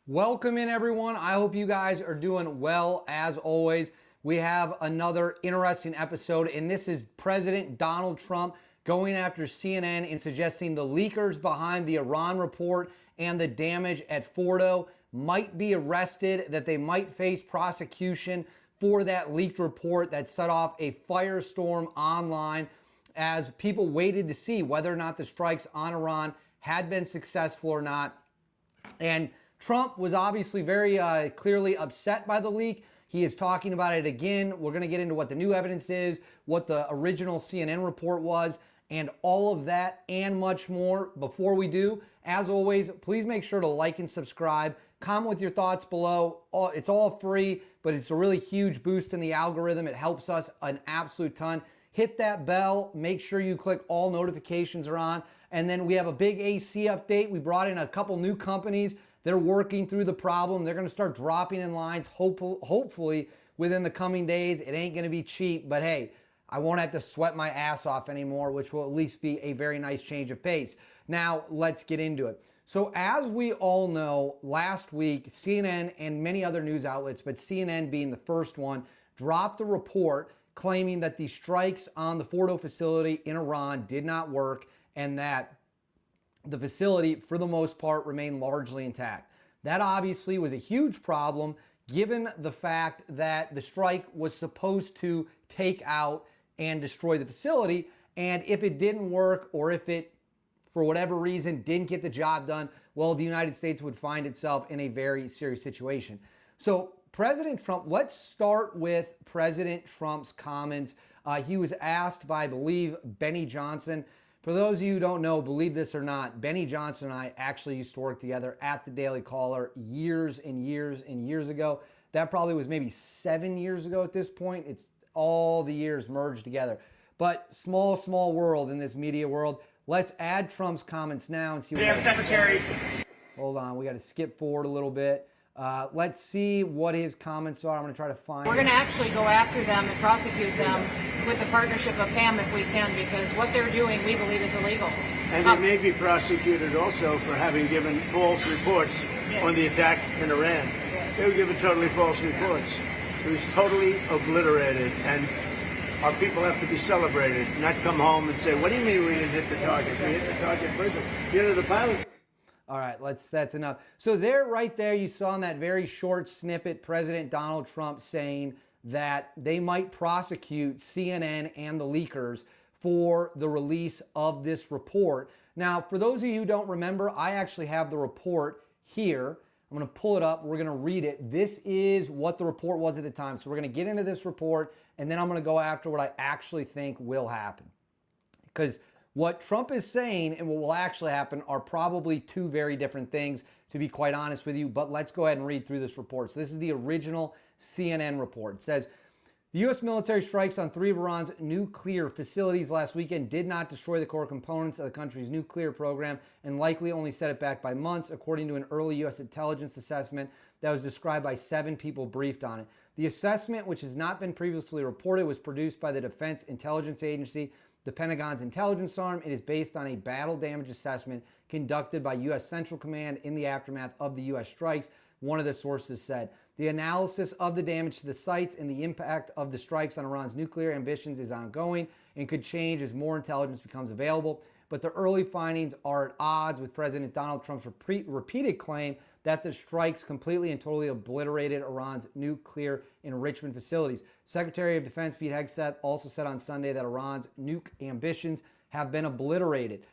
Welcome in, everyone. I hope you guys are doing well as always. We have another interesting episode, and this is President Donald Trump going after CNN and suggesting the leakers behind the Iran report and the damage at Fordo might be arrested, that they might face prosecution for that leaked report that set off a firestorm online as people waited to see whether or not the strikes on Iran had been successful or not. And Trump was obviously very clearly upset by the leak. He is talking about it again. We're going to get into what the new evidence is, what the original CNN report was, and all of that and much more. Before we do, as always, please make sure to like and subscribe. Comment with your thoughts below. It's all free, but it's a really huge boost in the algorithm. It helps us an absolute ton. Hit that bell. Make sure you click all notifications are on. And then we have a big AC update. We brought in a couple new companies. They're working through the problem. They're going to start dropping in lines, hopefully within the coming days. It ain't going to be cheap, but hey, I won't have to sweat my ass off anymore, which will at least be a very nice change of pace. Now, let's get into it. So as we all know, last week, CNN and many other news outlets, but CNN being the first one, dropped a report claiming that the strikes on the Fordo facility in Iran did not work and that the facility, for the most part, remained largely intact. That obviously was a huge problem given the fact that the strike was supposed to take out and destroy the facility. And if it didn't work, or if it, for whatever reason, didn't get the job done, well, the United States would find itself in a very serious situation. So President Trump, let's start with President Trump's comments. He was asked by, I believe, Benny Johnson. For those of you who don't know, believe this or not, Benny Johnson and I actually used to work together at the Daily Caller years and years and years ago. That probably was maybe 7 years ago at this point. It's all the years merged together. But small world in this media world. Let's add Trump's comments now and see what Secretary. Hold on, we got to skip forward a little bit. Let's see what his comments are. I'm going to try to find. We're going to actually go after them and prosecute them with the partnership of PAM if we can, because what they're doing, we believe, is illegal. And they may be prosecuted also for having given false reports on the attack in Iran. Yes. They were given totally false reports. It was totally obliterated, and our people have to be celebrated, not come home and say, what do you mean we didn't hit the target? We hit the target perfect. You know, the pilots. All right, that's enough. So there, right there, you saw in that very short snippet, President Donald Trump saying that they might prosecute CNN and the leakers for the release of this report. Now, for those of you who don't remember, I actually have the report here. I'm going to pull it up. We're going to read it. This is what the report was at the time. So we're going to get into this report, and then I'm going to go after what I actually think will happen. Because what Trump is saying and what will actually happen are probably two very different things, to be quite honest with you. But let's go ahead and read through this report. So this is the original CNN report. It says, the U.S. military strikes on 3 of Iran's nuclear facilities last weekend did not destroy the core components of the country's nuclear program and likely only set it back by months, according to an early U.S. intelligence assessment that was described by 7 people briefed on it. The assessment, which has not been previously reported, was produced by the Defense Intelligence Agency, the Pentagon's intelligence arm. It is based on a battle damage assessment conducted by U.S. Central Command in the aftermath of the U.S. strikes, one of the sources said. The analysis of the damage to the sites and the impact of the strikes on Iran's nuclear ambitions is ongoing and could change as more intelligence becomes available. But the early findings are at odds with President Donald Trump's repeated claim that the strikes completely and totally obliterated Iran's nuclear enrichment facilities. Secretary of Defense Pete Hegseth also said on Sunday that Iran's nuke ambitions have been obliterated.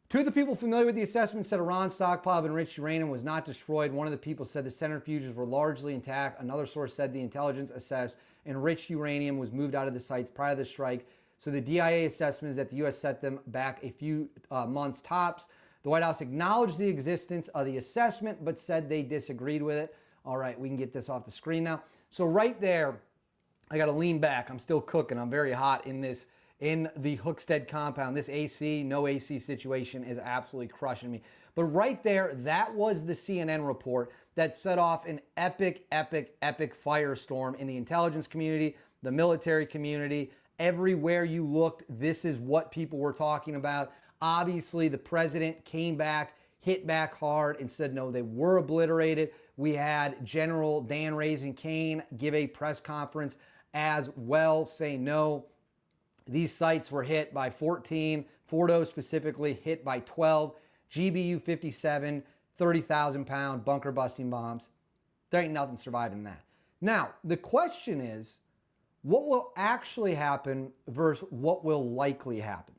Two of the people familiar with the assessment said Iran's stockpile of enriched uranium was not destroyed. One of the people said the centrifuges were largely intact. Another source said the intelligence assessed enriched uranium was moved out of the sites prior to the strike. So the DIA assessment is that the U.S. set them back a few months tops. The White House acknowledged the existence of the assessment, but said they disagreed with it. All right, we can get this off the screen now. So right there, I got to lean back. I'm still cooking. I'm very hot in the Hookstead compound. This AC, no AC situation is absolutely crushing me. But right there, that was the CNN report that set off an epic firestorm in the intelligence community, the military community. Everywhere you looked, this is what people were talking about. Obviously, the president came back. hit back hard and said no, they were obliterated. We had General Dan Raising-Kane give a press conference as well saying no, these sites were hit by 14, Fordo specifically hit by 12, GBU 57, 30,000 pound bunker busting bombs. There ain't nothing surviving that. Now, the question is, what will actually happen versus what will likely happen?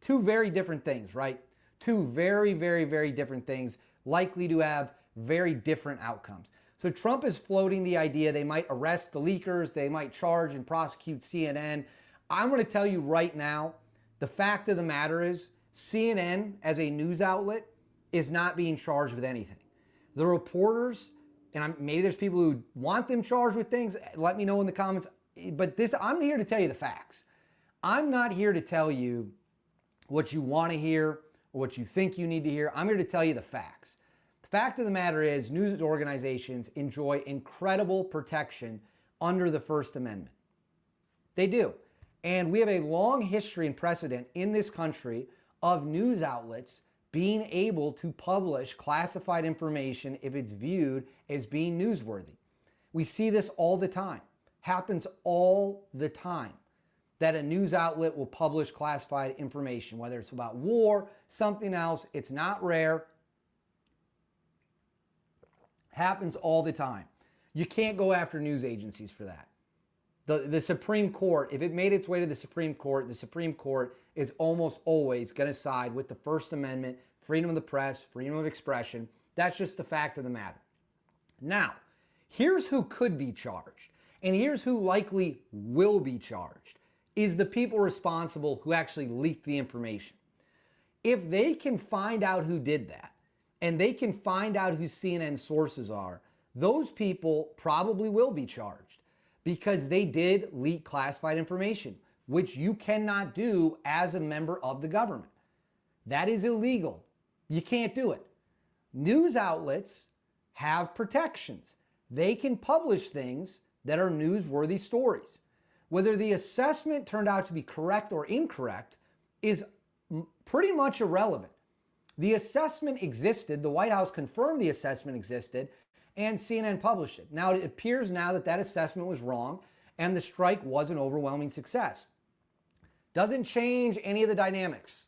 Two very different things, right? Two very, very, very different things, likely to have very different outcomes. So Trump is floating the idea they might arrest the leakers, they might charge and prosecute CNN. I'm going to tell you right now, the fact of the matter is CNN as a news outlet is not being charged with anything. The reporters, and maybe there's people who want them charged with things, let me know in the comments, but I'm here to tell you the facts. I'm not here to tell you what you want to hear or what you think you need to hear. I'm here to tell you the facts. The fact of the matter is news organizations enjoy incredible protection under the First Amendment. They do. And we have a long history and precedent in this country of news outlets being able to publish classified information if it's viewed as being newsworthy. We see this all the time. Happens all the time that a news outlet will publish classified information, whether it's about war, something else. It's not rare. Happens all the time. You can't go after news agencies for that. The Supreme Court, if it made its way to the Supreme Court is almost always going to side with the First Amendment, freedom of the press, freedom of expression. That's just the fact of the matter. Now, here's who could be charged, and here's who likely will be charged, is the people responsible who actually leaked the information. If they can find out who did that, and they can find out who CNN sources are, those people probably will be charged because they did leak classified information, which you cannot do as a member of the government. That is illegal. You can't do it. News outlets have protections. They can publish things that are newsworthy stories. Whether the assessment turned out to be correct or incorrect is pretty much irrelevant. The assessment existed. The White House confirmed the assessment existed, and CNN published it. Now, it appears now that that assessment was wrong, and the strike was an overwhelming success. Doesn't change any of the dynamics.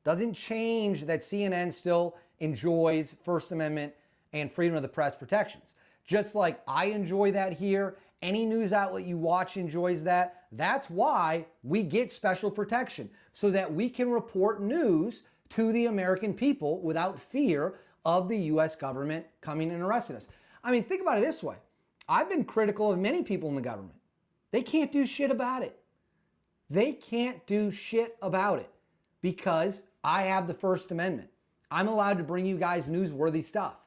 Doesn't change that CNN still enjoys First Amendment and freedom of the press protections. Just like I enjoy that here, any news outlet you watch enjoys that. That's why we get special protection, so that we can report news to the American people without fear of the U.S. government coming and arresting us. I mean, think about it this way. I've been critical of many people in the government. They can't do shit about it. They can't do shit about it because I have the First Amendment. I'm allowed to bring you guys newsworthy stuff.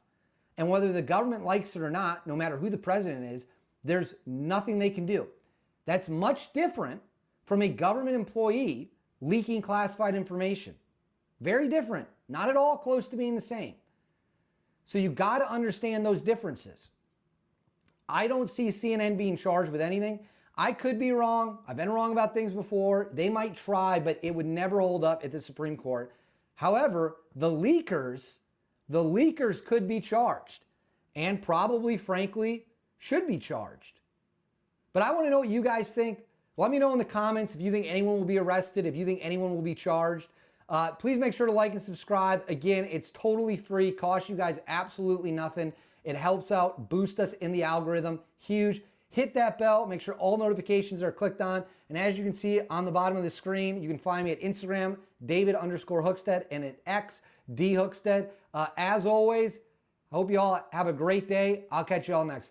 And whether the government likes it or not, no matter who the president is, there's nothing they can do. That's much different from a government employee leaking classified information. Very different. Not at all close to being the same. So you got to understand those differences. I don't see CNN being charged with anything. I could be wrong. I've been wrong about things before. They might try, but it would never hold up at the Supreme Court. However, the leakers could be charged and probably, frankly, should be charged. But I want to know what you guys think. Let me know in the comments if you think anyone will be arrested, if you think anyone will be charged. Please make sure to like and subscribe. Again, it's totally free, costs you guys absolutely nothing. It helps out, boost us in the algorithm, huge. Hit that bell, make sure all notifications are clicked on. And as you can see on the bottom of the screen, you can find me at Instagram, David_Hookstead, and at X, D Hookstead. As always, I hope you all have a great day. I'll catch you all next time.